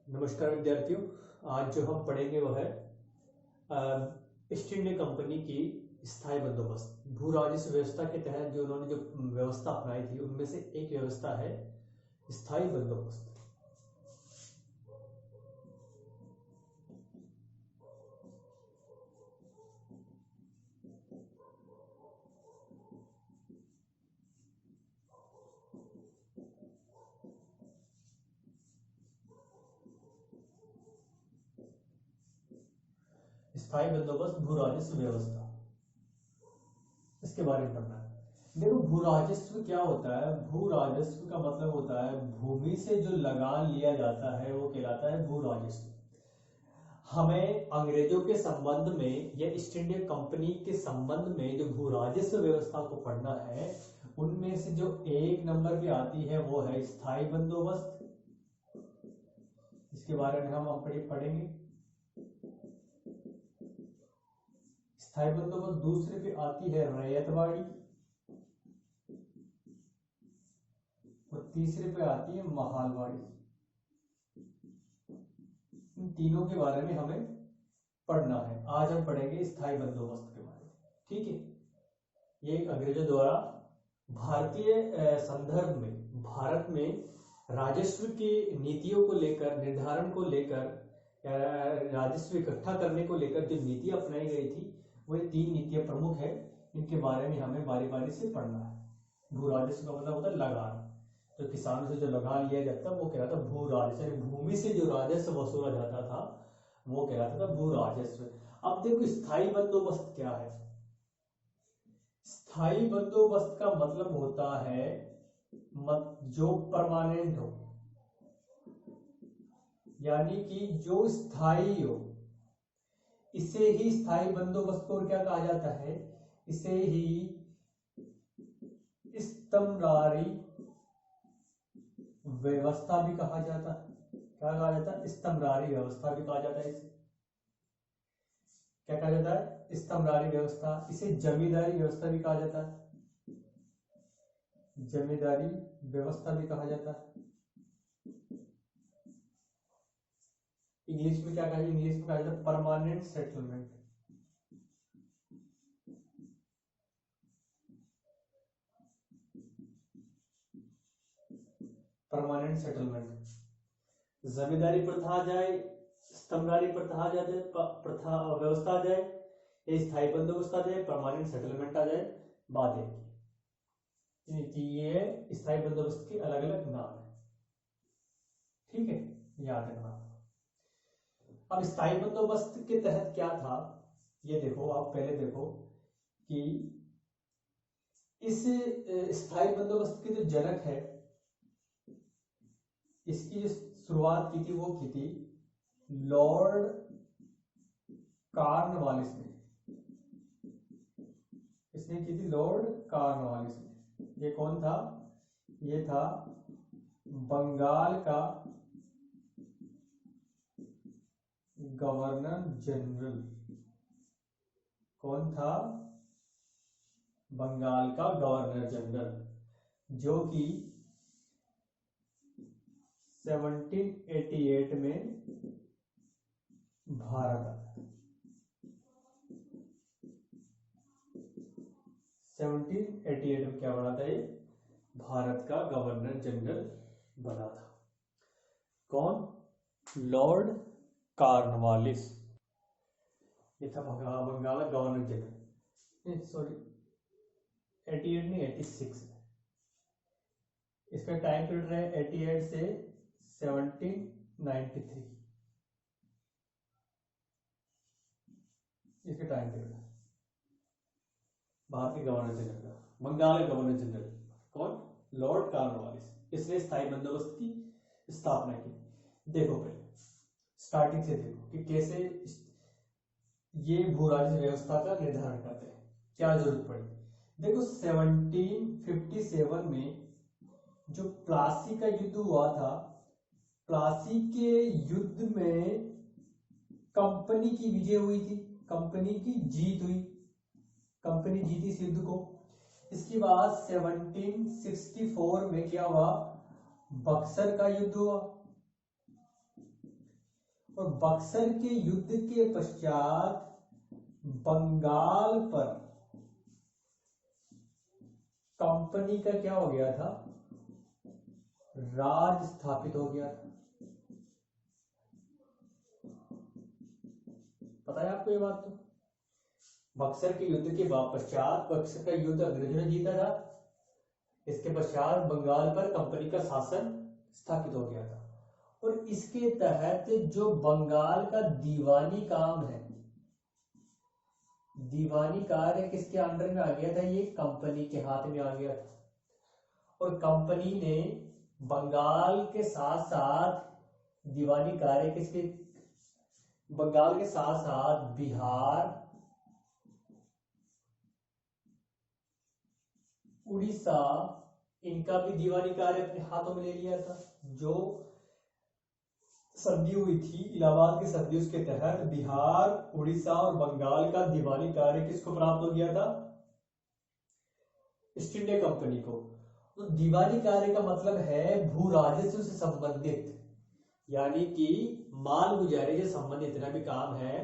नमस्कार विद्यार्थियों। आज जो हम पढ़ेंगे वो है ईस्ट इंडिया कंपनी की स्थायी बंदोबस्त। भू राजस्व व्यवस्था के तहत जो उन्होंने जो व्यवस्था अपनाई थी उनमें से एक व्यवस्था है स्थायी बंदोबस्त। स्थायी बंदोबस्त भू राजस्व व्यवस्था, इसके बारे में पढ़ना है। देखो, भू राजस्व क्या होता है। भू राजस्व का मतलब होता है भूमि से जो लगान लिया जाता है वो कहलाता है भू राजस्व। हमें अंग्रेजों के संबंध में या ईस्ट इंडिया कंपनी के संबंध में जो भू राजस्व व्यवस्था को पढ़ना है, उनमें से जो एक नंबर पे आती है वो है स्थायी बंदोबस्त। इसके बारे में हम पढ़ेंगे। स्थायी बंदोबस्त दूसरे पे आती है रैयतवाड़ी और तीसरे पे आती है महालवाड़ी। इन तीनों के बारे में हमें पढ़ना है। आज हम पढ़ेंगे स्थायी बंदोबस्त के बारे में। ठीक है। ये अंग्रेजों द्वारा भारतीय संदर्भ में भारत में राजस्व की नीतियों को लेकर, निर्धारण को लेकर, राजस्व इकट्ठा करने को लेकर जो नीति अपनाई गई थी वो तीन नीतियां प्रमुख है। इनके बारे में हमें बारी बारी से पढ़ना है। भू राजस्व का मतलब होता है लगान। तो किसानों से जो लगान लिया जाता है वो कहलाता है भू राजस्व। भूमि से जो राजस्व वसूला जाता था वो कहलाता था भू राजस्व। अब देखो, स्थायी बंदोबस्त क्या है। स्थायी बंदोबस्त का मतलब होता है जो परमानेंट हो, यानी कि जो स्थायी हो, इसे ही स्थायी बंदोबस्त को क्या कहा जाता है, इसे ही स्तंभधारी व्यवस्था भी कहा जाता है। क्या कहा जाता है? स्तंभधारी व्यवस्था भी कहा जाता है। इसे क्या कहा जाता है? स्तंभधारी व्यवस्था। इसे जमींदारी व्यवस्था भी कहा जाता है। जमींदारी व्यवस्था भी कहा जाता है। इंग्लिश में क्या कहा जाता है? इंग्लिश में कहा जाता है permanent settlement. Permanent settlement. Zamindari प्रथा आ जाए, स्तंभधारी प्रथा आ जाए, प्रथा व्यवस्था आ जाए, ये स्थायी बंदोबस्त आ जाए, परमानेंट सेटलमेंट आ जाए, बात एक कि ये स्थायी बंदोबस्त के अलग अलग नाम है। ठीक है, याद रखना। अब स्थायी बंदोबस्त के तहत क्या था ये देखो। आप पहले देखो कि इस स्थायी बंदोबस्त के जो जनक है, इसकी जो शुरुआत की थी वो की थी लॉर्ड कॉर्नवालिस ने। इसने की थी लॉर्ड कॉर्नवालिस ने। ये कौन था? ये था बंगाल का गवर्नर जनरल। कौन था? बंगाल का गवर्नर जनरल, जो कि 1788 में भारत आया। 1788 में क्या बना था? ये भारत का गवर्नर जनरल बना था। कौन? Lord Cornwallis. ये था बंगाल का गवर्नर जनरल। सॉरी, 88 नहीं, 86 में। इसका टाइम पीरियड रहे 88 से 1793। इसका टाइम पीरियड है भारत के गवर्नर जनरल का, बंगाल के गवर्नर जनरल। कौन? Lord Cornwallis. इसने स्थायी बंदोबस्त की स्थापना की। देखो पहले स्टार्टिंग से देखो कि कैसे ये भू राजस्व व्यवस्था का निर्धारण करते हैं, क्या जरूरत पड़ी। देखो, 1757 में जो प्लासी का युद्ध हुआ था, प्लासी के युद्ध में कंपनी की विजय हुई थी, कंपनी की जीत हुई, कंपनी जीती इस युद्ध को। इसके बाद 1764 में क्या हुआ? बक्सर का युद्ध हुआ। और बक्सर के युद्ध के पश्चात बंगाल पर कंपनी का क्या हो गया था, राज स्थापित हो गया था। पता है आपको ये बात? तो बक्सर के युद्ध के पश्चात, बक्सर का युद्ध अंग्रेजों ने जीता था, इसके पश्चात बंगाल पर कंपनी का शासन स्थापित हो गया था। और इसके तहत जो बंगाल का दीवानी काम है, दीवानी कार्य किसके अंडर में आ गया था? ये कंपनी के हाथ में आ गया था। और कंपनी ने बंगाल के साथ साथ दीवानी कार्य किसके, बंगाल के साथ साथ बिहार, उड़ीसा, इनका भी दीवानी कार्य अपने हाथों में ले लिया था। जो संधि हुई थी, इलाहाबाद की संधि, उसके तहत बिहार, उड़ीसा और बंगाल का दीवानी कार्य किसको प्राप्त हो गया था? ईस्ट इंडिया कंपनी को। तो दीवानी कार्य का मतलब है भू राजस्व से संबंधित, यानी कि माल गुजारे से संबंधित जितना भी काम है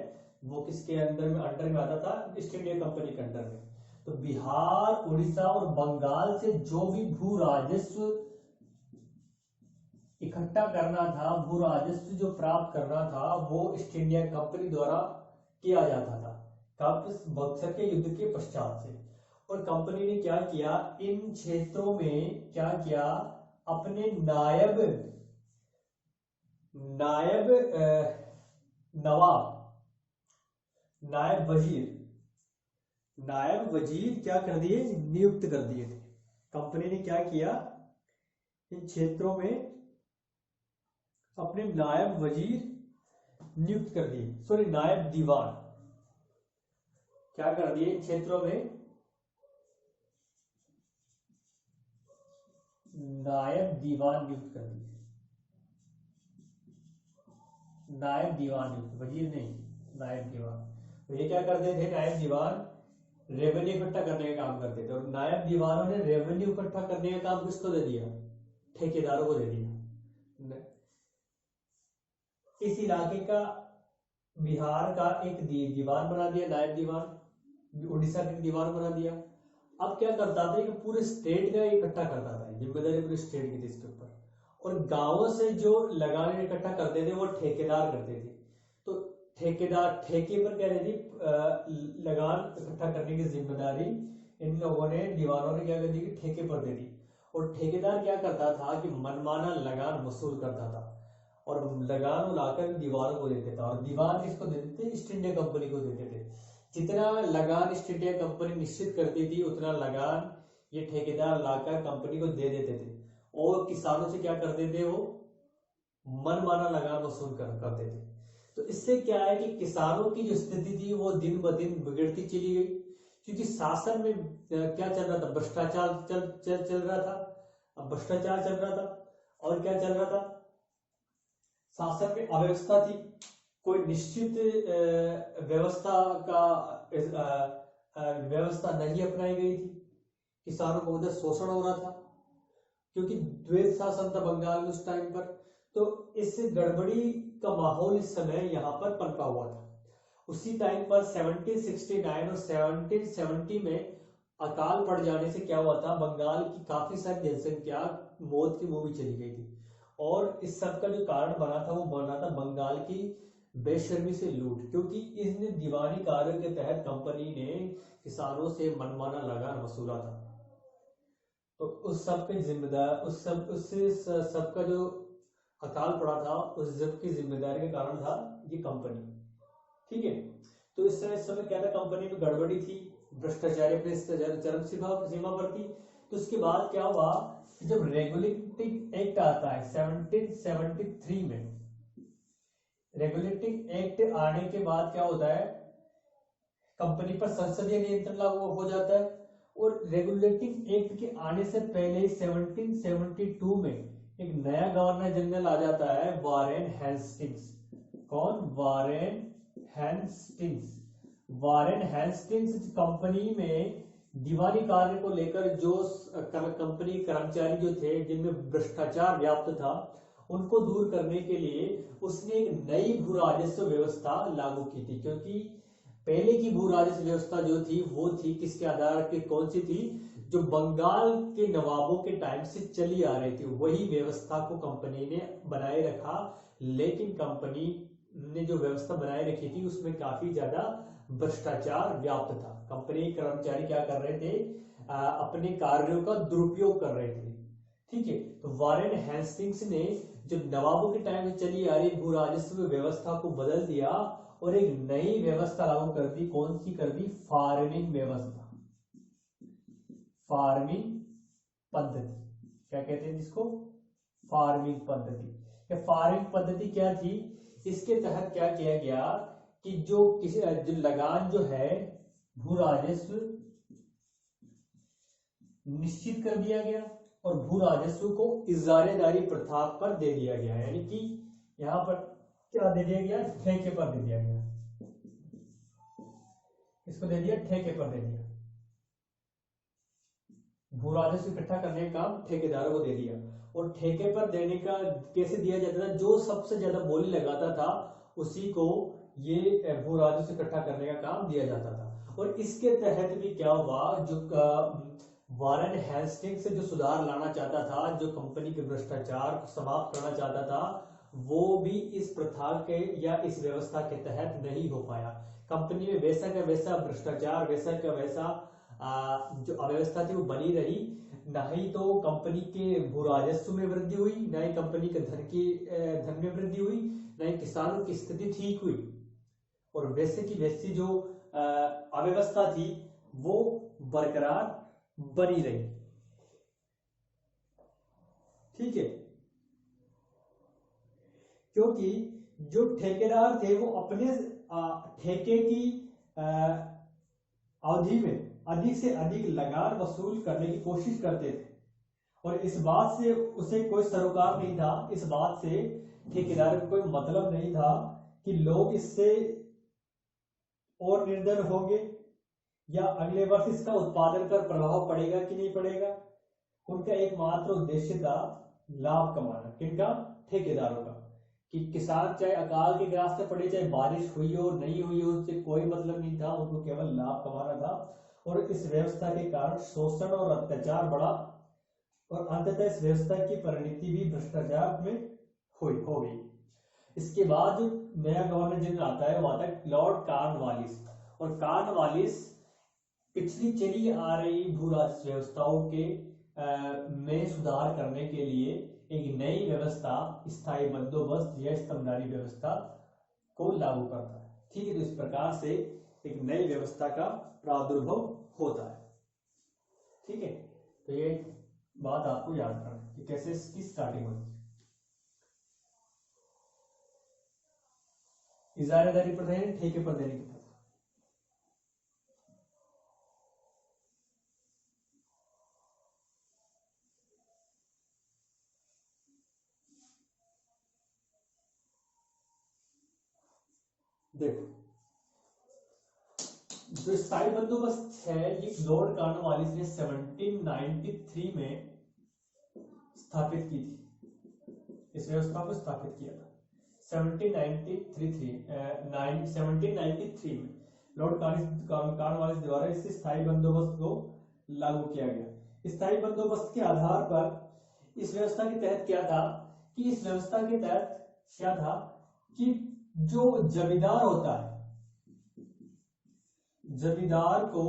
वो किसके अंदर में आता था? ईस्ट इंडिया कंपनी के अंडर में। तो बिहार, उड़ीसा और बंगाल से जो भी भू राजस्व इकट्ठा करना था, भू राजस्व जो प्राप्त करना था, वो ईस्ट इंडिया कंपनी द्वारा किया जाता था। कब? बक्सर के युद्ध के पश्चात से। और कंपनी ने क्या किया, इन क्षेत्रों में क्या किया, अपने नायब नवाब, नायब वजीर क्या कर दिए? नियुक्त कर दिए थे। कंपनी ने क्या किया, इन क्षेत्रों में अपने नायब वजीर नियुक्त कर दिए, सॉरी नायब दीवान क्या कर दिए, इन क्षेत्रों में नायब दीवान नियुक्त कर दिए। नायब दीवान नियुक्त, वजीर नहीं, नायब दीवान। तो ये क्या करते थे? नायब दीवान रेवेन्यू इकट्ठा करने का काम करते थे। और नायब दीवानों ने रेवेन्यू इकट्ठा करने का काम किसको दे दिया? ठेकेदारों को दे दिया। इस इलाके का बिहार का एक दीवान बना दिया, नायब दीवान, उड़ीसा का दीवान बना दिया। अब क्या करता था कि पूरे स्टेट का इकट्ठा करता था, जिम्मेदारी पूरे स्टेट की थी इसके ऊपर। और गांवों से जो लगान इकट्ठा करते थे वो ठेकेदार करते थे। तो ठेकेदार ठेके पर क्या रहती, लगान इकट्ठा करने की जिम्मेदारी इन लोगों ने, दीवानों ने क्या कर दी कि ठेके पर दे दी। और ठेकेदार क्या करता था कि मनमाना लगान वसूल करता था और लगान उड़ाकर दीवानों को देते था। और दीवान किसको देते थे? ईस्ट इंडिया कंपनी को देते थे। जितना लगान ईस्ट इंडिया कंपनी निश्चित करती थी उतना लगान ये ठेकेदार लाकर कंपनी को दे देते थे। और किसानों से क्या करते थे? वो मनमाना लगान वसूल करते थे। तो इससे क्या है कि किसानों की जो स्थिति थी वो दिन ब दिन बिगड़ती चली गई, क्योंकि शासन में क्या चल रहा था? भ्रष्टाचार चल रहा था। अब भ्रष्टाचार चल रहा था और क्या चल रहा था? शासन में अव्यवस्था थी, कोई निश्चित व्यवस्था नहीं अपनाई गई थी। किसानों को उधर शोषण हो रहा था क्योंकि द्वैत शासन था बंगाल में उस टाइम पर। तो इस गड़बड़ी का माहौल इस समय यहाँ पर पनपा हुआ था। उसी टाइम पर 1769 और 1770 में अकाल पड़ जाने से क्या हुआ था? बंगाल की काफी सारी जनसंख्या मौत की मुंह में चली गई थी। और इस सब का जो कारण बना था वो बना था बंगाल की बेशर्मी से लूट, क्योंकि इन दीवानी कार्यों के तहत कंपनी ने किसानों से मनमाना लगान वसूला था। तो उस सब के जिम्मेदार, उससे सबका जो अकाल पड़ा था उस सब की जिम्मेदारी के कारण था ये कंपनी। ठीक है, तो इस समय क्या था? कंपनी में गड़बड़ी थी, भ्रष्टाचार अपने चरम सीमा पर थी। तो उसके बाद क्या हुआ? जब रेगुलेटिंग एक्ट आता है 1773 में, रेगुलेटिंग एक्ट आने के बाद क्या होता है? कंपनी पर संसदीय नियंत्रण लागू हो जाता है। और रेगुलेटिंग एक्ट के आने से पहले 1772 में एक नया गवर्नर जनरल आ जाता है, वारेन हेस्टिंग्स। कौन? Warren Hastings. Warren Hastings company में दीवानी कार्य को लेकर जो कंपनी कर्मचारी जो थे जिनमें भ्रष्टाचार व्याप्त था उनको दूर करने के लिए उसने एक नई भू राजस्व व्यवस्था लागू की थी। क्योंकि पहले की भू राजस्व व्यवस्था जो थी वो थी किसके आधार पे, कौन सी थी, जो बंगाल के नवाबों के टाइम से चली आ रही थी, वही व्यवस्था को कंपनी ने बनाए रखा। लेकिन कंपनी ने जो व्यवस्था बनाए रखी थी उसमें काफी ज्यादा भ्रष्टाचार व्याप्त था। कंपनी के कर्मचारी क्या कर रहे थे, अपने कार्यों का दुरुपयोग कर रहे थे। ठीक है, तो वारेन हेस्टिंग्स ने जो नवाबों के टाइम से चली आ रही भू राजस्व व्यवस्था को बदल दिया और एक नई व्यवस्था लागू कर दी। कौन सी कर दी, फार्मिंग व्यवस्था, फार्मिंग पद्धति, क्या कहते हैं जिसको, फार्मिंग पद्धति। फार्मिंग पद्धति क्या थी, इसके तहत क्या किया गया कि जो लगान जो है भू राजस्व निश्चित कर दिया गया और भू राजस्व को इजारेदारी प्रथा पर दे दिया गया। यानी कि यहां पर क्या दे दिया गया, ठेके पर दे दिया गया। इसको दे दिया, ठेके पर दे दिया। भू राजस्व इकट्ठा करने का काम ठेकेदारों को दे दिया। और ठेके पर देने का कैसे दिया जाता था, जो सबसे ज्यादा बोली लगाता था उसी को ये भू राजस्व इकट्ठा करने का काम दिया जाता था। और इसके तहत भी क्या हुआ, जो वारेन हेस्टिंग्स से जो सुधार लाना चाहता था, जो कंपनी के भ्रष्टाचार को समाप्त करना चाहता था, वो भी इस प्रथा के या इस व्यवस्था के तहत नहीं हो पाया। कंपनी में वैसा का वैसा भ्रष्टाचार, वैसा का वैसा जो अव्यवस्था थी वो बनी रही। ना ही तो कंपनी के भू राजस्व में वृद्धि हुई, ना ही कंपनी के धन में वृद्धि हुई, ना ही किसानों की स्थिति ठीक हुई। और वैसे की वैसी जो अव्यवस्था थी वो बरकरार बनी रही। ठीक है, क्योंकि जो ठेकेदार थे वो अपने ठेके की अवधि में अधिक से अधिक लगान वसूल करने की कोशिश करते थे। और इस बात से उसे कोई सरोकार नहीं था, इस बात से ठेकेदार को कोई मतलब नहीं था कि लोग इससे और निर्धन होंगे या अगले वर्ष इसका उत्पादन पर प्रभाव पड़ेगा कि नहीं पड़ेगा। उनका एकमात्र उद्देश्य था लाभ कमाना। किनका, ठेकेदारों का। कि किसान चाहे अकाल के रास्ते पड़े, चाहे बारिश हुई हो नहीं हुई हो, उससे कोई मतलब नहीं था, उनको केवल लाभ कमाना था। और इस व्यवस्था के कारण शोषण और अत्याचार बढ़ा और अंततः इस व्यवस्था की परिणति भी भ्रष्टाचार में हो गई। इसके बाद जो नया गवर्नर जनरल आता है वो आता है लॉर्ड कॉर्नवालिस। और कॉर्नवालिस पिछली चली आ रही भू राजस्व व्यवस्थाओं के में सुधार करने के लिए एक नई व्यवस्था, स्थायी बंदोबस्त या स्तंभदारी व्यवस्था को लागू करता है। ठीक है, तो इस प्रकार से एक नई व्यवस्था का प्रादुर्भाव होता है। ठीक है, तो ये बात आपको याद रखना है कि कैसे इसकी स्टार्टिंग होती है। इजारेदारी पर देने, ठेके पर देने की प्रथा। देखो, जो स्थायी बंदोबस्त है ये लॉर्ड कॉर्नवालिस ने 1793 में स्थापित की थी। इस व्यवस्था को स्थापित किया था 1793 में लॉर्ड कॉर्नवालिस द्वारा इस स्थायी बंदोबस्त को लागू किया गया। स्थायी बंदोबस्त के आधार पर इस व्यवस्था के तहत क्या था कि इस व्यवस्था के तहत क्या था कि जो जमींदार होता है, जमींदार को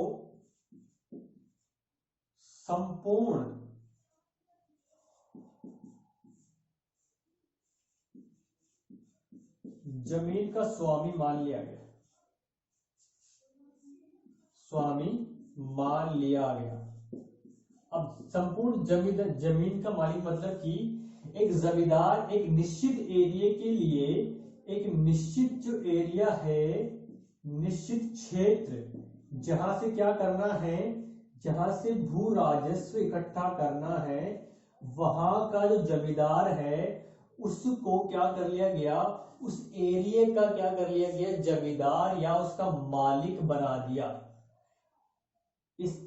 संपूर्ण जमीन का स्वामी मान लिया गया। स्वामी मान लिया गया। अब संपूर्ण जमीन का मालिक मतलब कि एक जमींदार एक निश्चित एरिया के लिए, एक निश्चित जो एरिया है, निश्चित क्षेत्र जहां से क्या करना है, जहां से भू राजस्व इकट्ठा करना है, वहां का जो जमींदार है उसको क्या कर लिया गया, उस एरिया का क्या कर लिया गया, जमींदार या उसका मालिक बना दिया। इस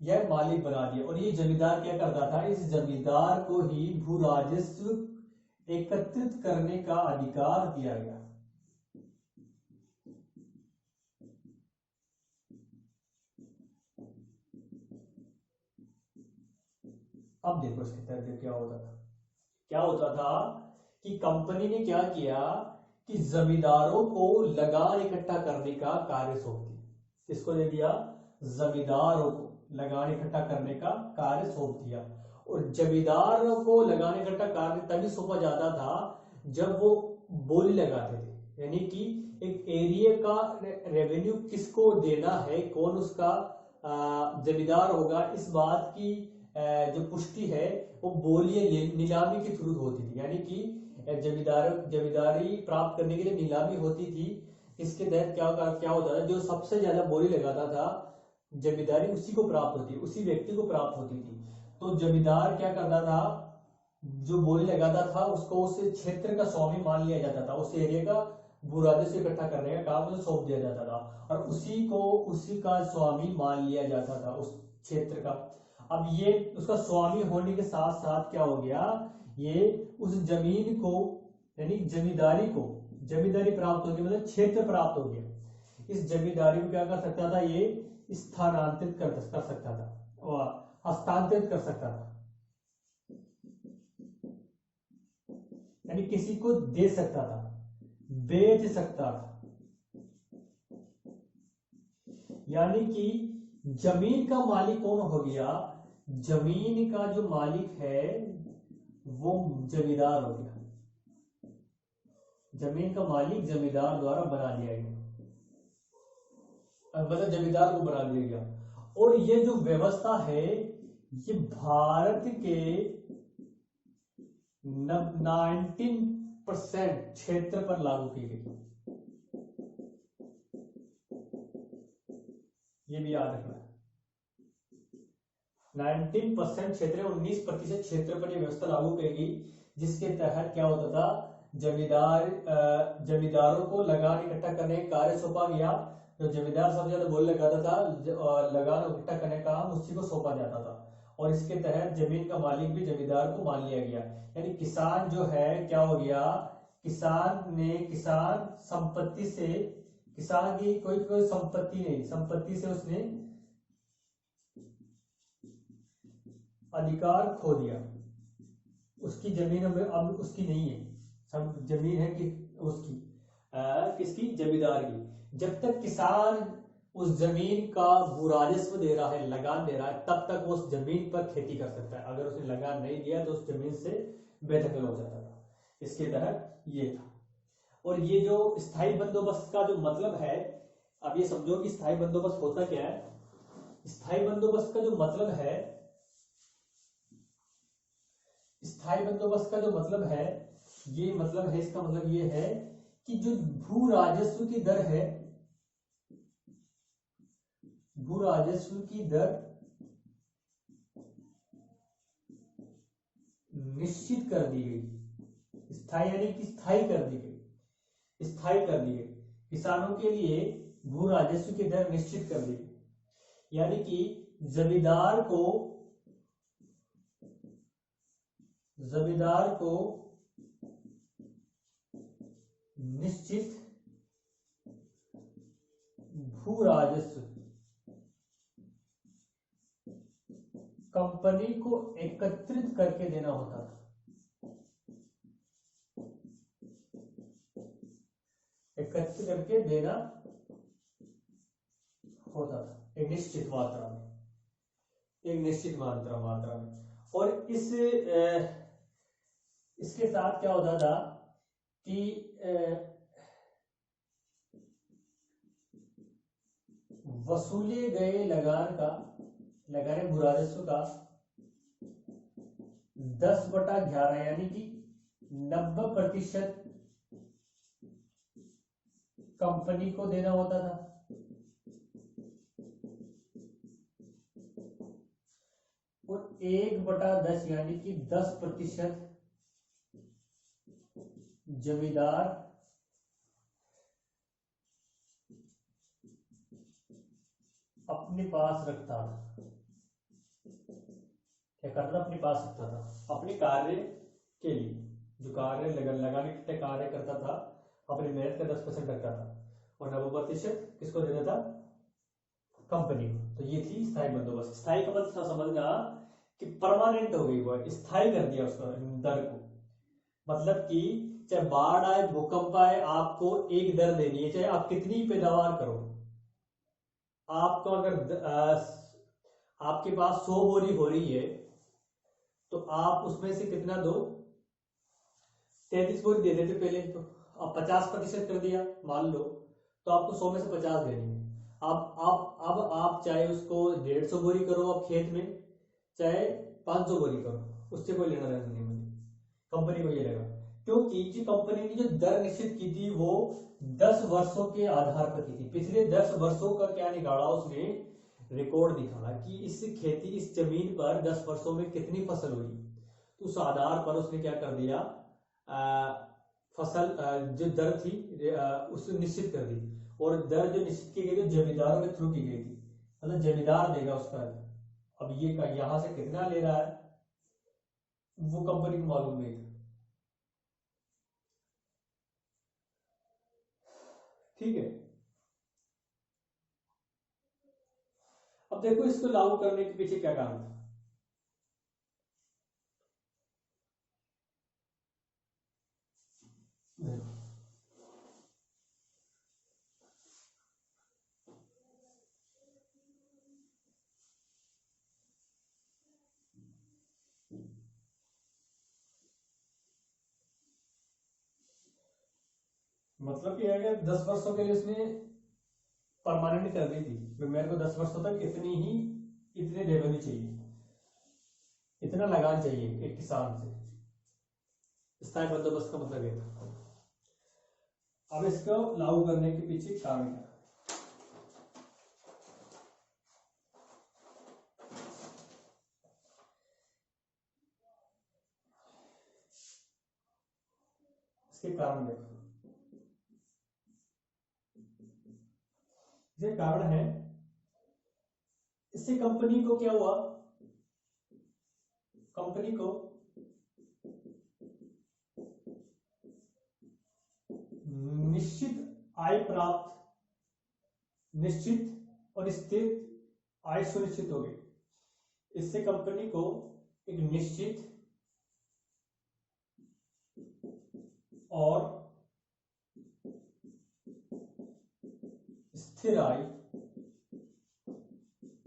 यह मालिक बना दिया। और ये जमींदार क्या करता था, इस जमींदार को ही भू राजस्व एकत्रित करने का अधिकार दिया गया। अब देखो इसके तहत क्या होता था। क्या होता था कि कंपनी ने क्या किया कि जमींदारों को लगान इकट्ठा करने का कार्य सौंप दिया। किसको दे दिया? जमींदारों को लगान इकट्ठा करने का कार्य सौंप दिया। और जमींदारों को लगान इकट्ठा कार्य तभी सौंपा जाता था जब वो बोली लगाते थे, यानी कि एक एरिया का रेवेन्यू किसको देना है, कौन उसका जमींदार होगा, इस बात की जो पुष्टि है वो बोली नीलामी के थ्रू होती थी। यानी कि जमींदारी प्राप्त करने के लिए नीलामी होती थी। इसके तहत क्या होता था, जो सबसे ज्यादा बोली लगाता था जमींदारी उसी को प्राप्त होती, उसी व्यक्ति को प्राप्त होती थी। तो जमींदार क्या करता था, जो बोली लगाता था उसको उस क्षेत्र का स्वामी मान लिया जाता था, उस एरिया का भू राजस्व इकट्ठा करने का काम उसे सौंप दिया जाता था और उसी का स्वामी मान लिया जाता था उस क्षेत्र का। अब ये उसका स्वामी होने के साथ साथ क्या हो गया, ये उस जमीन को यानी जमींदारी प्राप्त हो गई, मतलब क्षेत्र प्राप्त हो गया। इस जमींदारी को क्या कर सकता था, ये स्थानांतरित कर सकता था और हस्तांतरित कर सकता था, यानी किसी को दे सकता था, बेच सकता था। यानी कि जमीन का मालिक कौन हो गया, जमीन का जो मालिक है वो जमींदार हो गया। जमीन का मालिक जमींदार द्वारा बना दिया गया, मतलब जमींदार को बना दिया गया। और ये जो व्यवस्था है ये भारत के 19% क्षेत्र पर लागू की गई। ये भी याद रखना है, 19% क्षेत्र, 19% क्षेत्र पर यह व्यवस्था लागू की गई, जिसके तहत क्या होता था, जमींदारों को लगान इकट्ठा करने का कार्य सौंपा गया। जो जमींदार सबसे ज्यादा बोल लगाता था लगान इकट्ठा करने का काम उसी को सौंपा जाता था। और इसके तहत जमीन का मालिक भी जमींदार को मान लिया गया। यानी किसान जो है क्या हो गया, किसान संपत्ति से, किसान की कोई संपत्ति नहीं, संपत्ति से उसने अधिकार खो दिया। उसकी जमीन अब उसकी नहीं है, सब जमीन है कि उसकी किसकी, जमींदार की। जब तक किसान उस जमीन का भू राजस्व दे रहा है, लगान दे रहा है, तब तक वो उस जमीन पर खेती कर सकता है। अगर उसने लगान नहीं दिया तो उस जमीन से बेदखल हो जाता था। इसके तहत ये था। और ये जो स्थायी बंदोबस्त का जो मतलब है, अब ये समझो कि स्थायी बंदोबस्त होता क्या है। स्थायी बंदोबस्त का जो मतलब है, स्थायी बंदोबस्त का जो मतलब है, ये मतलब है, इसका मतलब ये है कि जो भू राजस्व की दर है, भू राजस्व की दर निश्चित कर दी गई। स्थायी यानी कि स्थायी कर दी गई, स्थायी कर दी गई। किसानों के लिए भू राजस्व की दर निश्चित कर दी गई। यानी कि जमींदार को निश्चित भू राजस्व कंपनी को एकत्रित करके देना होता था, एकत्रित करके देना होता था एक निश्चित मात्रा में, एक निश्चित मात्रा में। और इसके साथ क्या होता था कि वसूले गए लगाने भू राजस्व का 10/11 यानी कि 90% कंपनी को देना होता था और 1/10 यानी कि 10% जमींदार अपने पास रखता था। क्या करता था, अपने पास रखता था अपने कार्य के लिए। जो लगाने के कार्य करता था अपनी मेहनत का 10% रखता था और 90% किसको देता था? कंपनी को। तो ये थी स्थायी बंदोबस्त। स्थायी का मतलब समझना कि परमानेंट हो गई, वो स्थायी कर दिया उसको, दर को। मतलब कि चाहे बाढ़ आए, भूकंप आए, आपको एक दर देनी है, चाहे आप कितनी पैदावार करो। आपको अगर आपके पास 100 बोरी हो रही है तो आप उसमें से कितना दो? 33 बोरी दे देते पहले, तो अब 50% कर दिया मान लो, तो आपको 100 में से 50 देनी है। अब आप चाहे उसको 150 बोरी करो अब खेत में, चाहे 500 बोरी करो, उससे कोई लेना देना नहीं मुझे, कंपनी को ये लगा। क्योंकि जो कंपनी ने जो दर निश्चित की थी वो 10 वर्षों के आधार पर की थी। पिछले 10 वर्षों का क्या निकाला उसने? रिकॉर्ड दिखाना कि इस जमीन पर 10 वर्षों में कितनी फसल हुई। तो उस आधार पर उसने क्या कर दिया, फसल जो दर थी उसे निश्चित कर दी। और दर जो निश्चित की गई थी जमींदारों के थ्रू की गई थी, मतलब जमींदार देगा उसका। अब ये यहां से कितना ले रहा है वो कंपनी को मालूम नहीं था। ठीक है, अब देखो इसको लागू करने के पीछे क्या कारण था। देखो मतलब ये है कि 10 वर्षों के लिए उसने परमानेंट कर दी थी कि मेरे को 10 वर्षों तक इतने रेवेन्यू चाहिए, इतना लगान चाहिए एक किसान से। स्थायी बंदोबस्त का मतलब ये था। अब इसको लागू करने के पीछे कारण क्या? इसके कारण देखो, ये कारण है। इससे कंपनी को क्या हुआ? कंपनी को निश्चित और स्थिर आय सुनिश्चित हो गई। इससे कंपनी को एक निश्चित और स्थिर आय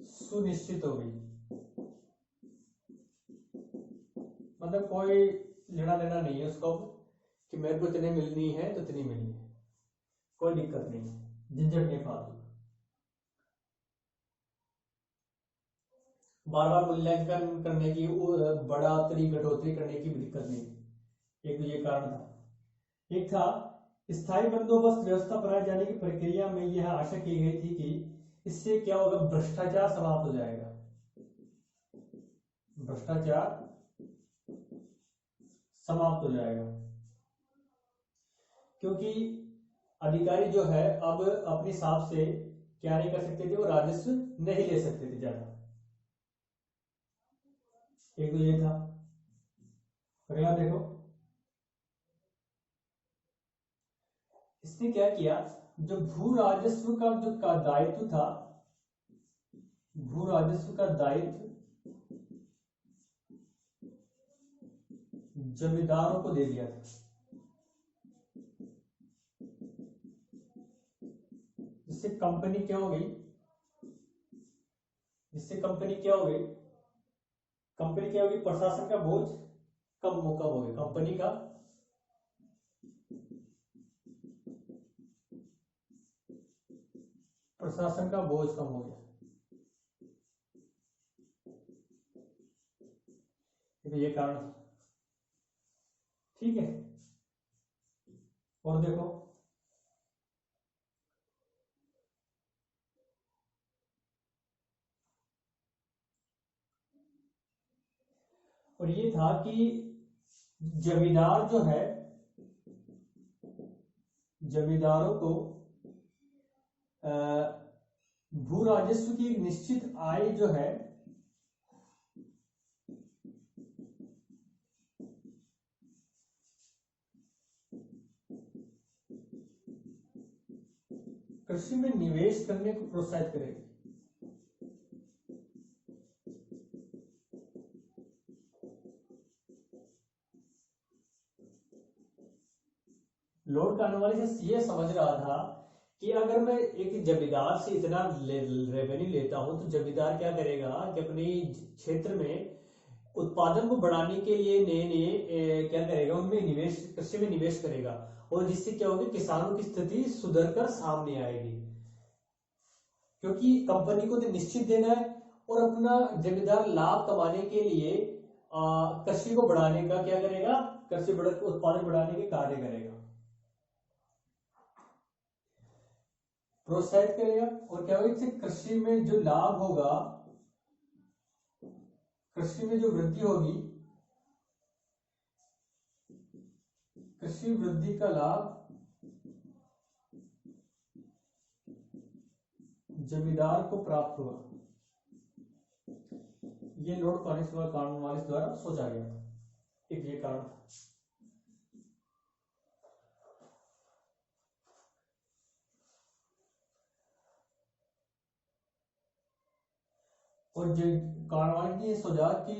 सुनिश्चित हो गई। मतलब कोई लेना देना नहीं है उसको कि मेरे को इतने मिलनी है तो इतनी मिलनी है, कोई दिक्कत नहीं है, झंझट नहीं फालतू। बार बार मूल्यांकन करने की, बढ़ोतरी घटोतरी करने की भी दिक्कत नहीं। एक तो ये कारण था। एक था स्थायी बंदोबस्त व्यवस्था बनाए जाने की प्रक्रिया में यह आशा की गई थी कि इससे क्या होगा, भ्रष्टाचार समाप्त हो जाएगा। भ्रष्टाचार समाप्त हो जाएगा, क्योंकि अधिकारी जो है अब अपने हिसाब से क्या नहीं कर सकते थे, वो राजस्व नहीं ले सकते थे ज्यादा। एक तो ये था। अगला देखो, इसने क्या किया, जो भू राजस्व का जो दायित्व था, भू राजस्व का दायित्व जमींदारों को दे दिया था। जिससे कंपनी क्या हो गई, प्रशासन का बोझ कम हो गया। कंपनी का प्रशासन का बोझ कम हो गया। तो ये कारण था। ठीक है, और देखो और ये था कि जमींदार जो है, जमींदारों को भू राजस्व की एक निश्चित आय जो है कृषि में निवेश करने को प्रोत्साहित करेगी। लॉर्ड कॉर्नवालिस ये समझ रहा था कि अगर मैं एक जमींदार से इतना रेवेन्यू लेता हूं तो जमींदार क्या करेगा कि अपने क्षेत्र में उत्पादन को बढ़ाने के लिए नए नए क्या करेगा, उनमें निवेश, कृषि में निवेश करेगा, और जिससे क्या होगा, किसानों की स्थिति सुधरकर सामने आएगी, क्योंकि कंपनी को तो निश्चित देना है और अपना जमींदार लाभ कमाने के लिए कृषि को बढ़ाने का क्या करेगा, कृषि उत्पादन बढ़ाने के कार्य करेगा, प्रोत्साहित करेगा। और क्या होगा, इससे कृषि में जो लाभ होगा, कृषि में जो वृद्धि होगी, कृषि वृद्धि का लाभ जमींदार को प्राप्त हुआ। ये लॉर्ड कॉर्नवालिस द्वारा सोचा गया था, एक ये कारण था। और जो कॉर्नवालिस ने सोचा कि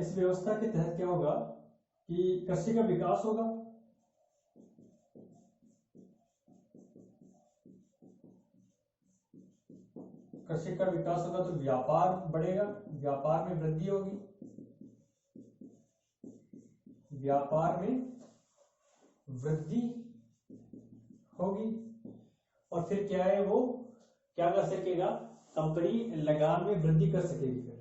इस व्यवस्था के तहत क्या होगा कि कृषि का विकास होगा, कृषि का विकास होगा तो व्यापार बढ़ेगा, व्यापार में वृद्धि होगी, व्यापार में वृद्धि होगी, और फिर क्या है, वो क्या कर सकेगा, कंपनी लगान में वृद्धि कर सकेगी, फिर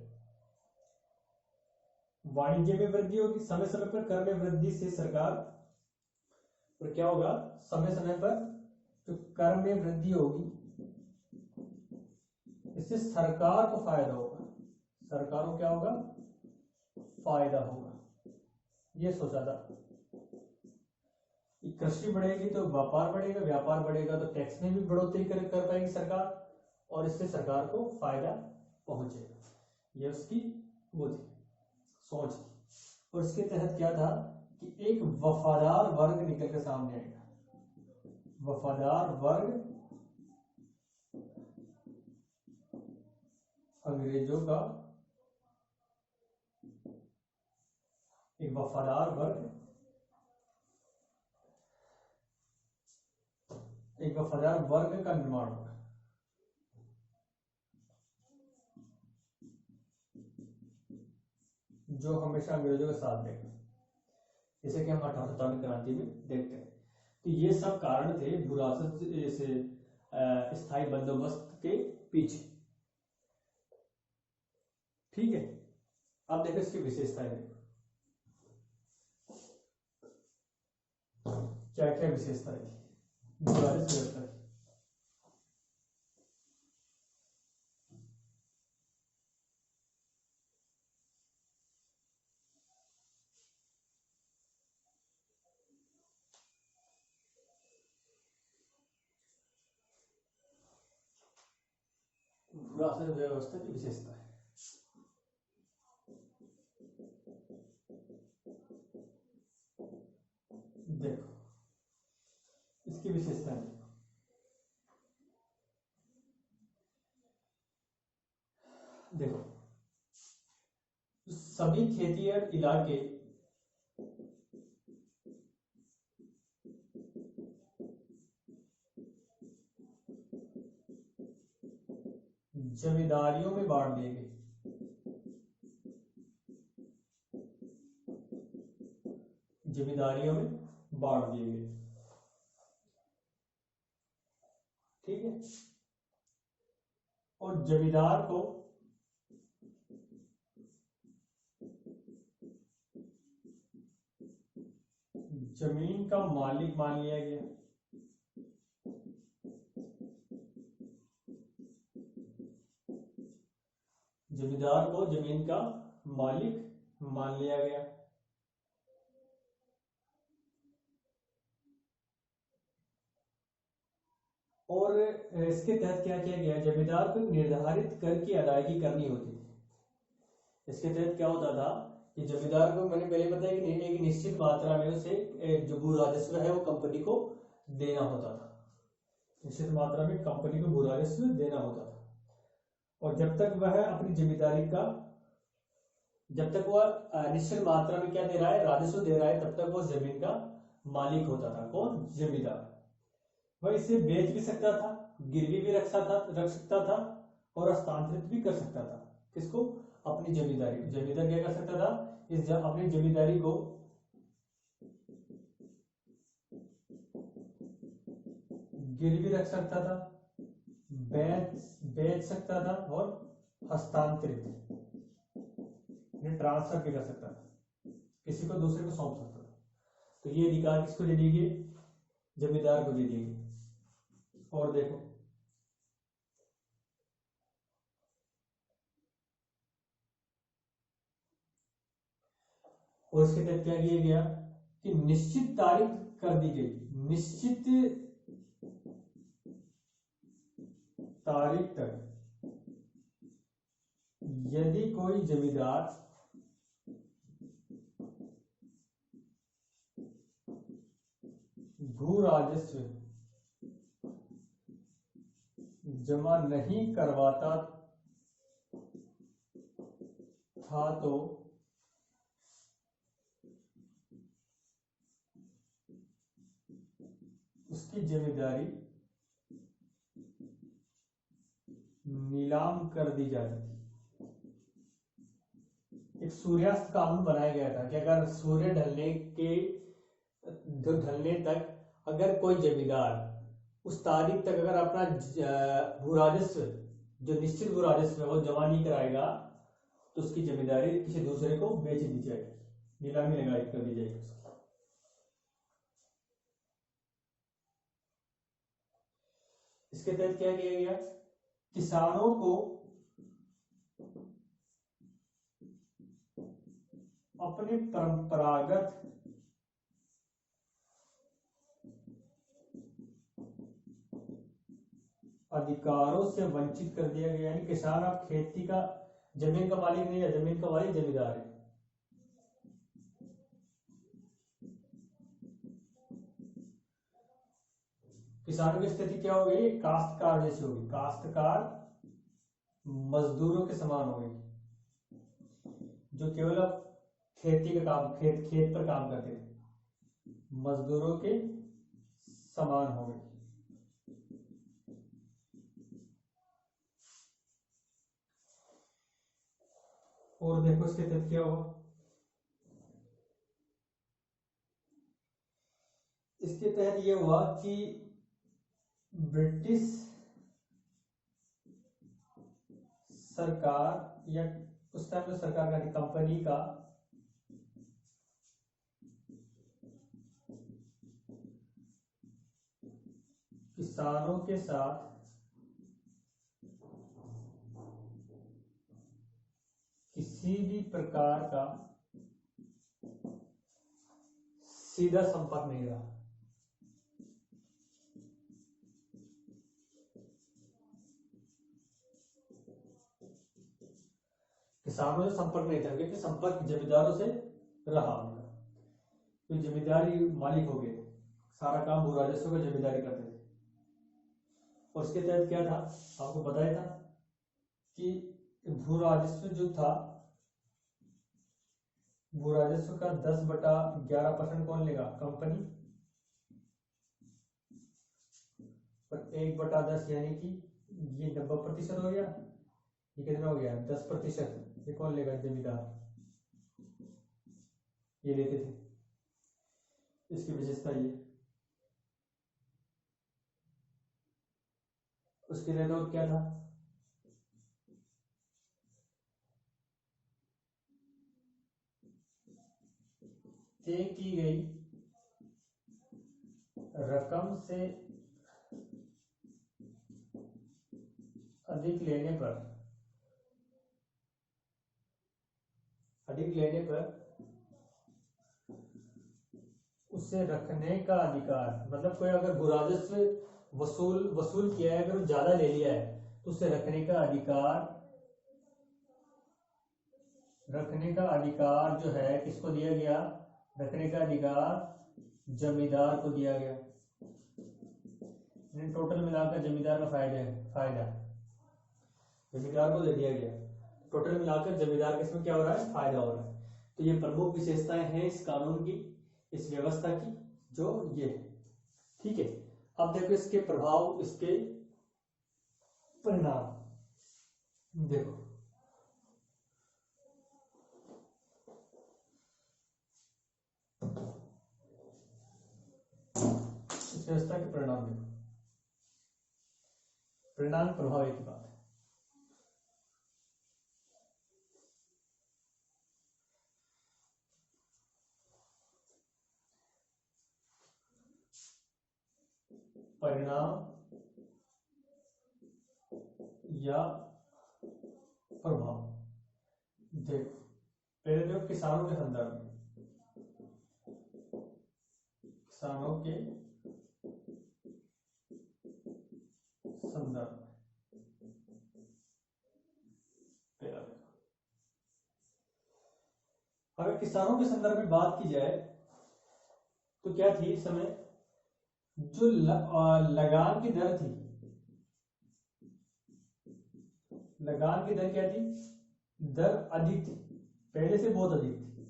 वाणिज्य में वृद्धि होगी, समय समय पर कर में वृद्धि से सरकार, और क्या होगा, समय समय पर जो कर में वृद्धि होगी इससे सरकार को फायदा होगा, सरकार को क्या होगा, फायदा होगा। ये सोचा था कि कृषि बढ़ेगी तो व्यापार बढ़ेगा, व्यापार बढ़ेगा तो टैक्स में भी बढ़ोतरी कर पाएगी सरकार, और इससे सरकार को फायदा पहुंचेगा। ये उसकी वो थी, सोच थी। और इसके तहत क्या था कि एक वफादार वर्ग निकल के सामने आएगा, वफादार वर्ग अंग्रेजों का, एक वफादार वर्ग, एक वफादार वर्ग का निर्माण होगा, जो हमेशा अंग्रेजों का साथ देगा, जैसे कि हम 1857 क्रांति में देखते हैं। तो ये सब कारण थे विरासत से स्थायी बंदोबस्त के पीछे। ठीक है, अब देखो इसकी विशेषताएं, देखो क्या क्या विशेषताएं थी विरासत व्यवस्था की। विरासत व्यवस्था की विशेषता है, देखो इसकी विशेषताएं देखो, सभी खेती और इलाके जमींदारियों में बांट दिए गए, जमींदारियों में बांट दिए गए। ठीक है, और जमींदार को जमीन का मालिक मान लिया गया, जमींदार को जमीन का मालिक मान लिया गया। और इसके तहत क्या किया गया, जमींदार को निर्धारित कर की अदायगी करनी होती थी। इसके तहत क्या होता था कि जमींदार को, मैंने पहले बताया कि एक निश्चित मात्रा में उसे जो भू राजस्व है वो कंपनी को देना होता था। निश्चित मात्रा में कंपनी को भू राजस्व देना होता था। और जब तक वह अपनी जिम्मेदारी का, जब तक वह निश्चित मात्रा में क्या दे रहा है, राजस्व दे रहा है, तब तक वो जमीन का मालिक होता था। कौन? जमींदार। वह इसे बेच भी सकता था, गिरवी भी रख सकता था और हस्तांतरित भी कर सकता था। किसको? अपनी जमींदारी को। जमींदार क्या कर सकता था? अपनी जमींदारी को गिरवी रख सकता था, बेच सकता था और हस्तांतरित ट्रांसफर भी कर सकता था, किसी को दूसरे को सौंप सकता था। तो ये अधिकार किसको दे दिए गए? जमींदार को दे दिए गए। और देखो और इसके तहत क्या किया गया कि निश्चित तारीख कर दी गई, निश्चित तारीख तक यदि कोई जमींदार भू राजस्व जमा नहीं करवाता था तो उसकी जिम्मेदारी नीलाम कर दी जाती थी। एक सूर्यास्त कानून बनाया गया था कि अगर सूर्य ढलने तक अगर कोई जमींदार उस तारीख तक अगर अपना भू राजस्व, जो निश्चित भू राजस्व है, वो जमा नहीं कराएगा तो उसकी जिम्मेदारी किसी दूसरे को बेच दी जाएगी, नीलामी लगाई कर दी जाएगी। इसके तहत क्या किया गया? किसानों को अपने परंपरागत अधिकारों से वंचित कर दिया गया। यानी किसान अब खेती का, जमीन का मालिक नहीं है, जमीन का मालिक जमींदार है। किसानों की स्थिति क्या हो गई? काश्तकार जैसी होगी, काश्तकार मजदूरों के समान हो गई, जो केवल अब खेती का काम, खेत पर काम करते थे, मजदूरों के समान हो गई। और देखो इसके तहत क्या हुआ? इसके तहत ये हुआ कि ब्रिटिश सरकार, या उस टाइम में सरकार का, कंपनी का किसानों के साथ किसी भी प्रकार का सीधा संपर्क नहीं रहा। किसानों से संपर्क नहीं था, क्योंकि संपर्क जमींदारों से रहा उनका, तो जमींदारी मालिक हो गए, सारा काम भू राजस्व का जमींदारी करते थे। और इसके तहत क्या था? आपको बताया था कि भू राजस्व जो था, भू राजस्व का 10/11% कौन लेगा? कंपनी। पर 1/10 यानी कि ये 90% हो गया, ये कितना हो गया? 10%। ये कौन लेगा? जमींदार, ये लेते थे। इसकी विशेषता ये। उसके लिए तो क्या था? तय की गई रकम से अधिक लेने पर उसे रखने का अधिकार, मतलब कोई अगर भू राजस्व वसूल किया है, अगर ज्यादा ले लिया है तो उसे रखने का अधिकार जो है किसको दिया गया? रखने का अधिकार जमींदार को दिया गया। टोटल मिलाकर जमींदार का फायदा जमींदार को दे दिया गया, टोटल मिलाकर जमींदार के इसमें क्या हो रहा है, फायदा हो रहा है। तो ये प्रमुख विशेषताएं हैं इस कानून की, इस व्यवस्था की, जो ये है। ठीक है, अब देखो इसके प्रभाव, इसके परिणाम देखो। इस व्यवस्था के परिणाम देखो, परिणाम प्रभाव एक बात है। परिणाम या प्रभाव देखो, पहले देखो किसानों के संदर्भ में, किसानों के संदर्भ में पहला देखो। अगर किसानों के संदर्भ में बात की जाए तो क्या थी इस समय, जो लगान की दर थी, लगान की दर क्या थी, दर अधिक थी, पहले से बहुत अधिक थी,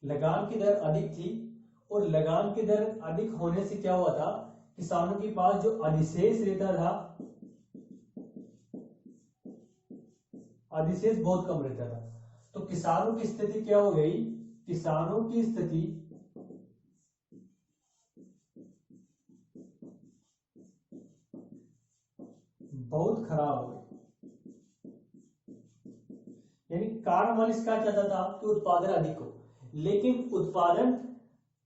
लगान की दर अधिक थी। और लगान की दर अधिक होने से क्या हुआ था, किसानों के पास जो अधिशेष रहता था, अधिशेष बहुत कम रहता था। तो किसानों की स्थिति क्या हो गई, किसानों की स्थिति बहुत खराब हो गई। यानी कारण वाली इसका चाहता था कि उत्पादन अधिक हो, लेकिन उत्पादन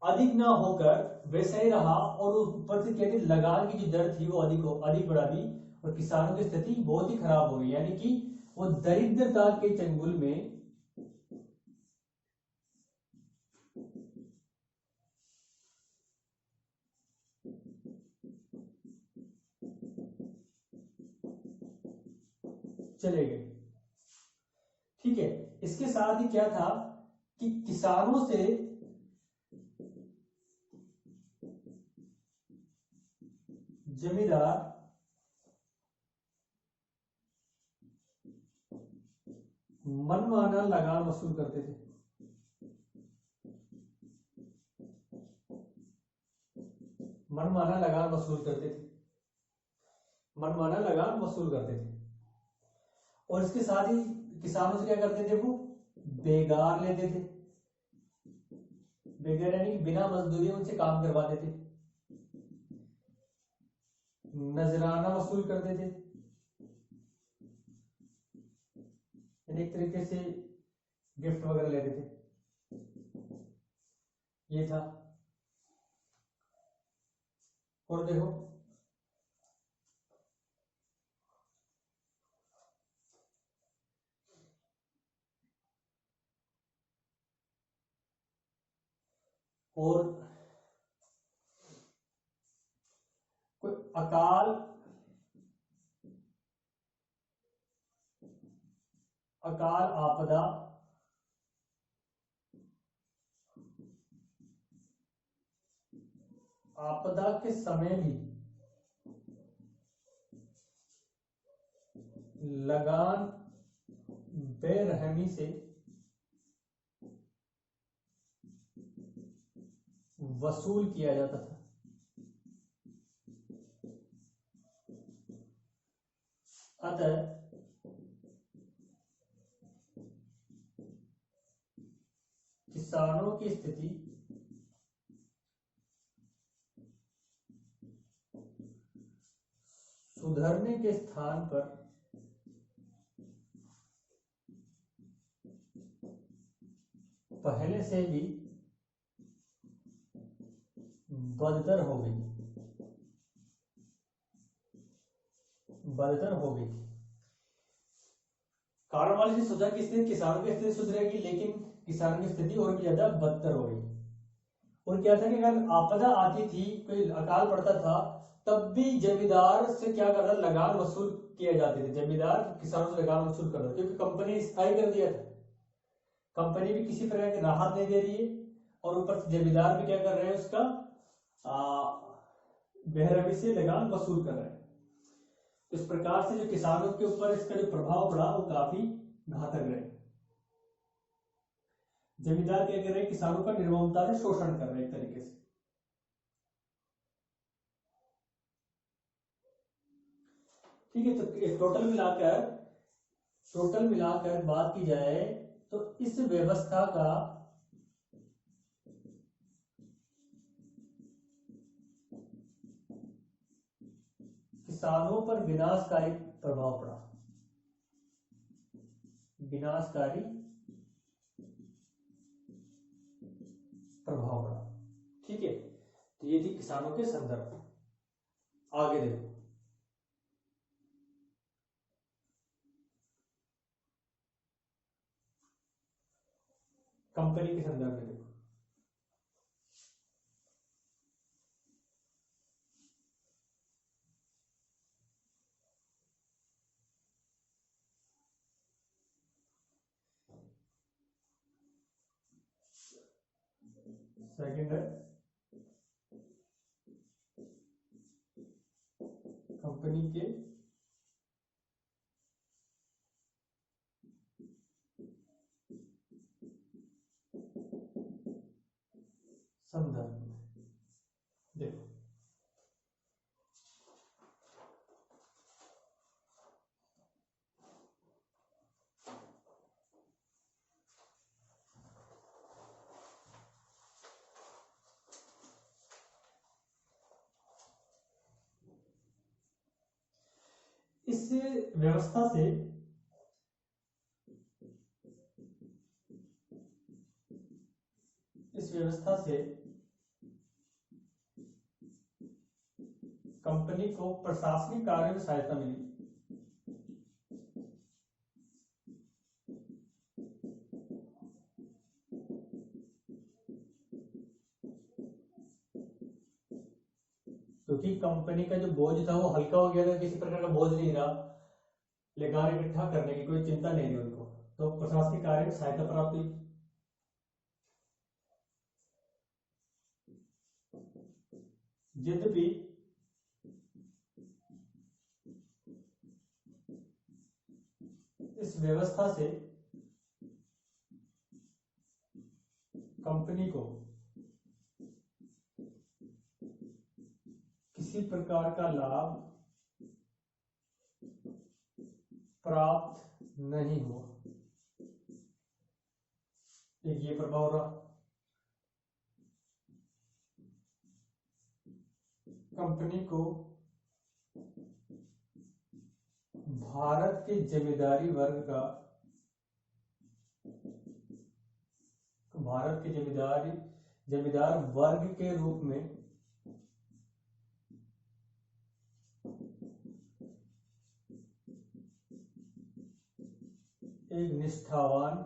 अधिक ना होकर वैसा ही रहा, और ऊपर से कहते लगान की जो दर थी वो अधिक बढ़ा दी, और किसानों की स्थिति बहुत ही खराब हो गई। यानी कि वो दरिद्रता के चंगुल में चले गए। ठीक है, इसके साथ ही क्या था कि किसानों से जमींदार मनमाना लगान वसूल करते थे, मनमाना लगान वसूल करते थे, मनमाना लगान वसूल करते थे। और इसके साथ ही किसानों से क्या करते थे, वो बेगार लेते थे, बेगार यानी कि बिना मजदूरी उनसे काम करवाते थे, नजराना वसूल करते थे, एक तरीके से गिफ्ट वगैरह लेते थे, ये था। और देखो और कोई अकाल आपदा के समय भी लगान बेरहमी से वसूल किया जाता था। अतः किसानों की स्थिति सुधरने के स्थान पर पहले से भी बदतर हो गई, बदतर हो गई। कारण वाले ने सोचा कि इससे किसानों की स्थिति सुधरेगी, लेकिन किसानों की स्थिति और भी ज्यादा बदतर हो गई। और क्या था कि अगर आपदा आती थी, कोई अकाल पड़ता था, तब भी जमींदार से क्या करता, लगान वसूल किए जाते थे, जमींदार किसानों से लगान वसूल करता था, क्योंकि कंपनी स्थायी कर दिया था, कंपनी भी किसी प्रकार की राहत नहीं दे रही है, और ऊपर से जमींदार भी क्या कर रहे हैं, उसका बेरहमी से लगान वसूल कर रहे हैं। तो इस प्रकार से जो किसानों के ऊपर इसका जो प्रभाव पड़ा वो काफी घातक रहे। जमींदार क्या कर रहे हैं, किसानों का निर्ममता से शोषण कर रहे हैं एक तरीके से। ठीक है, तो टोटल मिलाकर बात की जाए तो इस व्यवस्था का किसानों पर विनाशकारी प्रभाव पड़ा, विनाशकारी प्रभाव पड़ा। ठीक है, तो ये थी किसानों के संदर्भ। आगे देखो, कंपनी के संदर्भ में देखो। सेकंड है कंपनी के संदर्भ में देखो। इस व्यवस्था से कंपनी को प्रशासनिक कार्य में सहायता मिली। क्योंकि कंपनी का जो बोझ था वो हल्का हो गया था, किसी प्रकार का बोझ नहीं रहा, लेगान इकट्ठा करने की कोई चिंता नहीं रही उनको, तो प्रशासनिक कार्य में सहायता प्राप्त हुई। यद्यपि इस व्यवस्था से कंपनी को किसी प्रकार का लाभ प्राप्त नहीं हुआ। एक ये प्रभाव रहा। कंपनी को भारत के जमींदारी वर्ग का, भारत के जमींदार वर्ग के रूप में एक निष्ठावान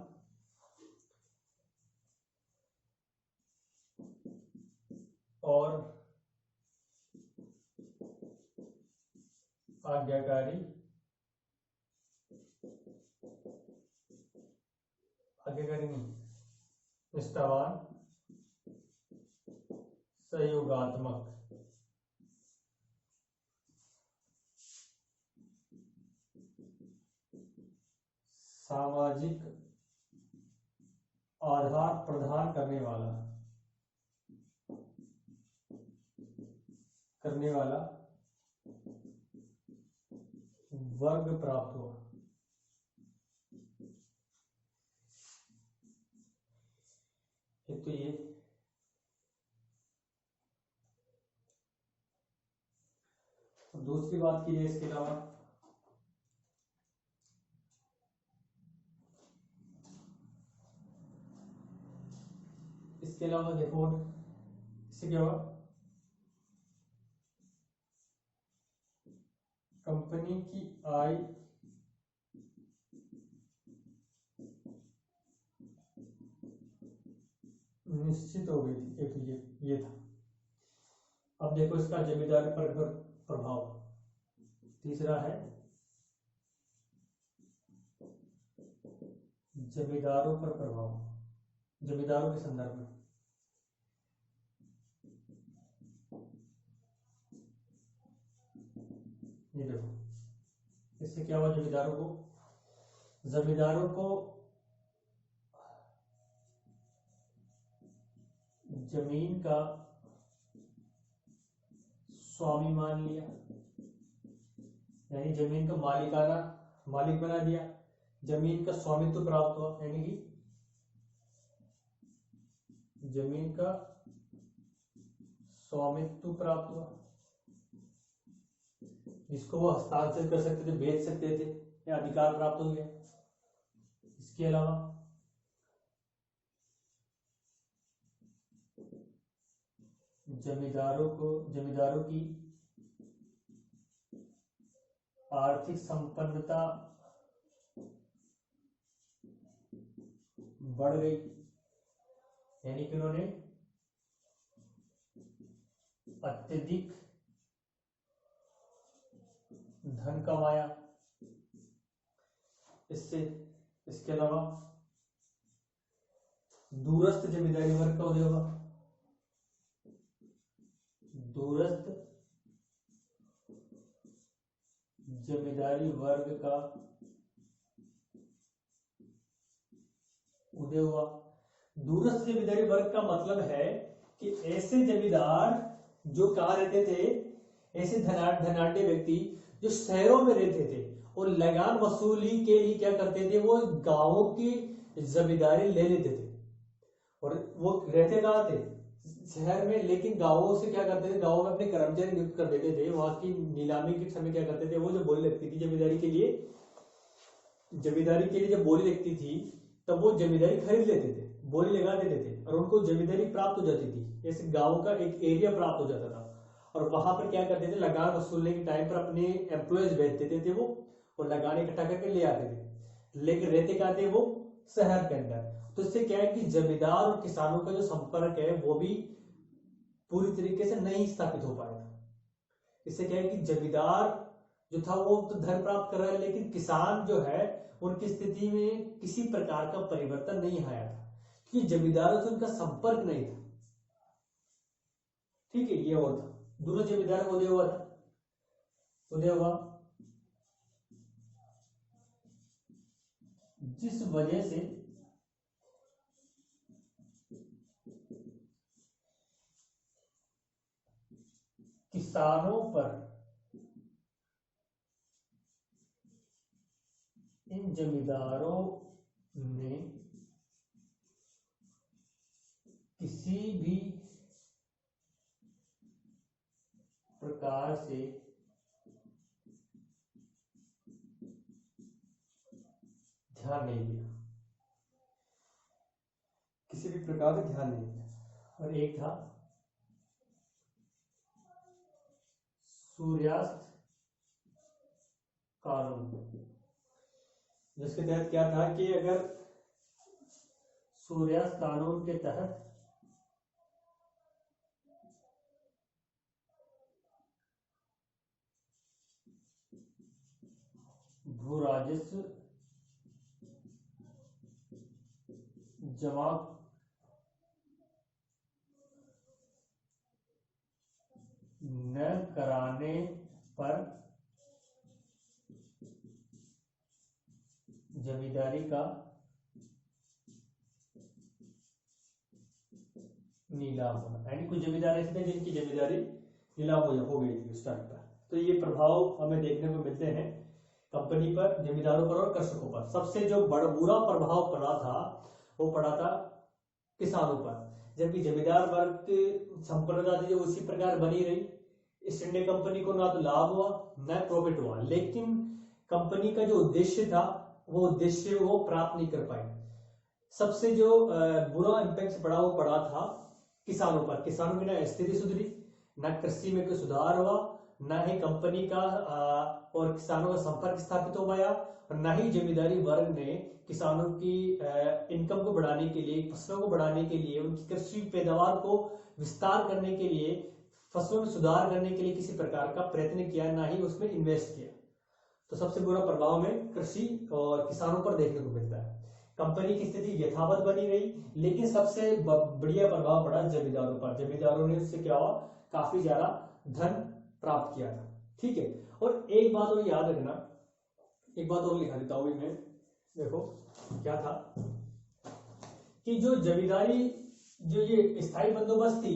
और आज्ञाकारी नहीं, निष्ठावान, सहयोगात्मक, सामाजिक आधार प्रदान करने वाला वर्ग प्राप्त हुआ। एक तो ये, दूसरी बात की जाए इसके अलावा, देखो इससे क्या हुआ, कंपनी की आय निश्चित हो गई थी। एक ये था। अब देखो इसका जमींदारी पर प्रभाव। तीसरा है जमींदारों पर प्रभाव, जमींदारों के संदर्भ में। ये देखो इससे क्या हुआ, जमींदारों को जमीन का स्वामी मान लिया, यानी जमीन का मालिक बना दिया, जमीन का स्वामित्व प्राप्त हुआ, यानी कि जमीन का स्वामित्व प्राप्त हुआ, जिसको वो हस्तांतरित कर सकते थे, बेच सकते थे, या अधिकार प्राप्त हो गया। इसके अलावा जमींदारों की आर्थिक संपन्नता बढ़ गई, यानी कि उन्होंने अत्यधिक धन कमाया इससे। इसके अलावा दूरस्थ जमींदारी वर्ग का उदय हुआ, दूरस्थ जमींदारी वर्ग का उदय हुआ। दूरस्थ जमींदारी वर्ग का मतलब है कि ऐसे जमींदार जो कहाँ रहते थे, ऐसे धनाढ्य व्यक्ति जो शहरों में रहते थे और लगान वसूली के लिए क्या करते थे, वो गांवों की जमींदारी ले लेते थे। और वो रहते कहाँ थे, शहर में, लेकिन गांवों से क्या करते थे, गांवों में अपने कर्मचारी नियुक्त कर देते थे। वहां की नीलामी के समय क्या करते थे, वो जो बोली लगती थी जमींदारी के लिए जब बोली लगती थी तब वो जमींदारी खरीद लेते थे, बोली लगा देते थे और उनको जमींदारी प्राप्त हो जाती थी। ऐसे गांव का एक एरिया प्राप्त हो जाता था और वहां पर क्या करते थे, लगान वसूलने के टाइम पर अपने एम्प्लॉयज भेज देते थे वो, और लगान इकट्ठा करके ले आते थे। लेकिन रहते क्या थे, वो शहर के अंदर। तो इससे क्या है कि जमींदार और किसानों का जो संपर्क है वो भी पूरी तरीके से नहीं स्थापित हो पाया था। इससे क्या है कि जमींदार जो था वो तो धन प्राप्त कर रहा है, लेकिन किसान जो है उनकी स्थिति में किसी प्रकार का परिवर्तन नहीं आया था, क्योंकि जमींदारों से उनका संपर्क नहीं था। ठीक है, ये और था दूरस्थ जमींदार का उदय हुआ जिस वजह से किसानों पर इन जमींदारों ने किसी भी प्रकार से ध्यान नहीं दिया, और एक था सूर्यास्त कानून, जिसके तहत क्या था कि अगर सूर्यास्त कानून के तहत भू राजस्व जमा न कराने पर जमींदारी का नीलाम होना, यानी कुछ जमींदार ऐसे थे जिनकी जमींदारी नीलाम हो गई थी उस टाइम पर। तो ये प्रभाव हमें देखने को मिलते हैं कंपनी पर, जमींदारों पर और कृषकों पर। सबसे जो बुरा प्रभाव पड़ा था वो पड़ा था किसानों पर, जबकि जमींदार वर्ग की संपन्नता थी जो उसी प्रकार बनी रही। ईस्ट इंडिया कंपनी को ना तो लाभ हुआ न प्रॉफिट हुआ, लेकिन कंपनी का जो उद्देश्य था वो उद्देश्य वो प्राप्त नहीं कर पाए। सबसे जो बुरा इम्पैक्ट पड़ा वो पड़ा था किसानों पर। किसानों की ना स्थिति सुधरी, न कृषि में कोई सुधार हुआ, न ही कंपनी का और किसानों का संपर्क स्थापित हो पाया, और न ही जमींदारी वर्ग ने किसानों की इनकम को बढ़ाने के लिए, फसलों को बढ़ाने के लिए, उनकी कृषि पैदावार को विस्तार करने के लिए, फसलों में सुधार करने के लिए किसी प्रकार का प्रयत्न किया, ना ही उसमें इन्वेस्ट किया। तो सबसे बुरा प्रभाव में कृषि और किसानों पर देखने को मिलता है। कंपनी की स्थिति यथावत बनी रही, लेकिन सबसे बढ़िया प्रभाव पड़ा जमींदारों पर। जमींदारों ने उससे क्या हुआ, काफी ज्यादा धन प्राप्त किया था। ठीक है। और एक बात और याद रखना, एक बात और लिखा देता हूं मैं, देखो क्या था कि जो जमींदारी, जो ये स्थायी बंदोबस्त थी,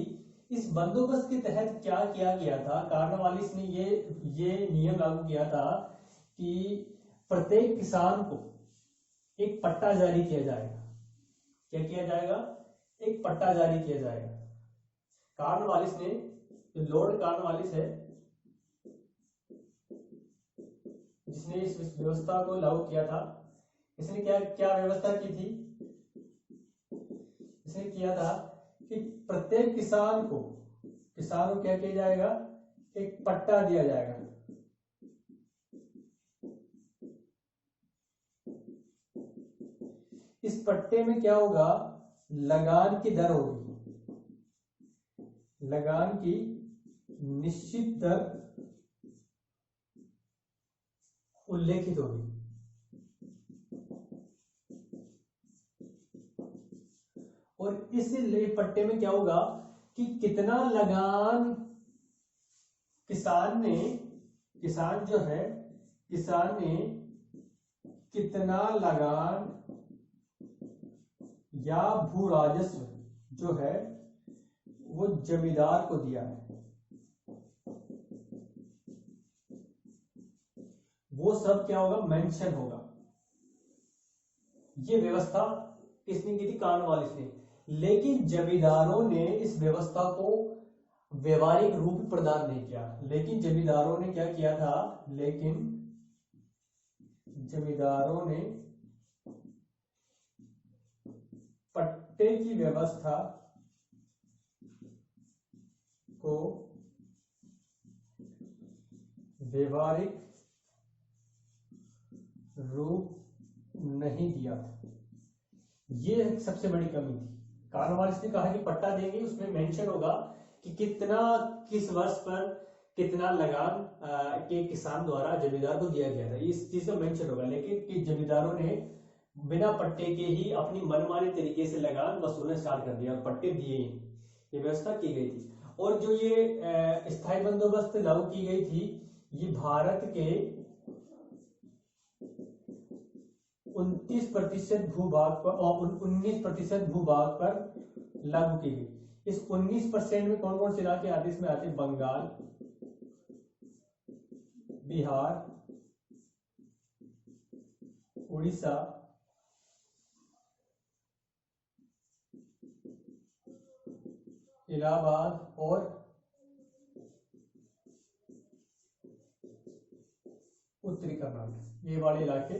इस बंदोबस्त के तहत क्या किया गया था, कॉर्नवालिस ने ये नियम लागू किया था कि प्रत्येक किसान को एक पट्टा जारी किया जाएगा। क्या किया जाएगा? एक पट्टा जारी किया जाएगा। कॉर्नवालिस ने, जो लॉर्ड कॉर्नवालिस है जिसने इस व्यवस्था को लागू किया था, इसने क्या क्या व्यवस्था की थी? इसने किया था कि प्रत्येक किसान को क्या किया जाएगा? एक पट्टा दिया जाएगा। इस पट्टे में क्या होगा? लगान की दर होगी, लगान की निश्चित दर उल्लेखित होगी। और इस पट्टे में क्या होगा कि कितना लगान किसान ने कितना लगान या भू राजस्व जो है वो जमींदार को दिया है, वो सब क्या होगा? मेंशन होगा। ये व्यवस्था किसने की थी? कॉर्नवालिस ने। लेकिन जमींदारों ने इस व्यवस्था को व्यवहारिक रूप प्रदान नहीं किया। लेकिन जमींदारों ने क्या किया था? जमींदारों ने पट्टे की व्यवस्था को व्यवहारिक रूप नहीं दिया था। ये सबसे बड़ी कमी थी। कॉर्नवालिस ने कहा कि पट्टा देंगे, उसमें मेंशन होगा कि किस वर्ष पर कितना लगान के किसान द्वारा जमींदार को दिया गया था, इस चीज का मेंशन होगा। लेकिन कि जमींदारों ने बिना पट्टे के ही अपनी मनमानी तरीके से लगान वसूलना स्टार्ट कर दिया और पट्टे दिए ही, ये व्यवस्था की गई थी। और जो ये स्थायी बंदोबस्त लागू की गई थी, ये भारत के 29% भूभाग पर और 19% भूभाग पर लागू की गई। इस 19% में कौन कौन से इलाके आते हैं? इसमें आते हैं बंगाल, बिहार, उड़ीसा, इलाहाबाद और उत्तरी कर्नाटक। ये वाले इलाके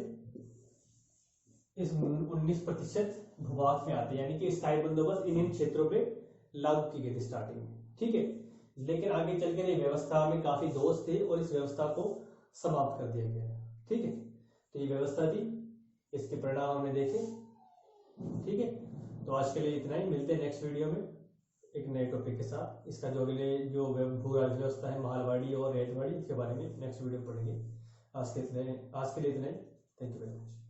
इस 19% भूभाग में आते हैं, यानी कि स्थायी बंदोबस्त इन क्षेत्रों पे लागू की गई थी स्टार्टिंग में, ठीक है। लेकिन आगे चलकर ये व्यवस्था में काफी दोष थे और इस व्यवस्था को समाप्त कर दिया गया, ठीक है। तो ये व्यवस्था थी, इसके परिणाम हमने देखे, ठीक है। तो आज के लिए इतना ही, मिलते हैं नेक्स्ट वीडियो में एक नए टॉपिक के साथ। इसका जो अगले जो भू राज्य व्यवस्था है, महलवाड़ी और रैयतवाड़ी, इसके बारे में नेक्स्ट वीडियो पढ़ेंगे। आज के लिए इतना ही। Thank you very much.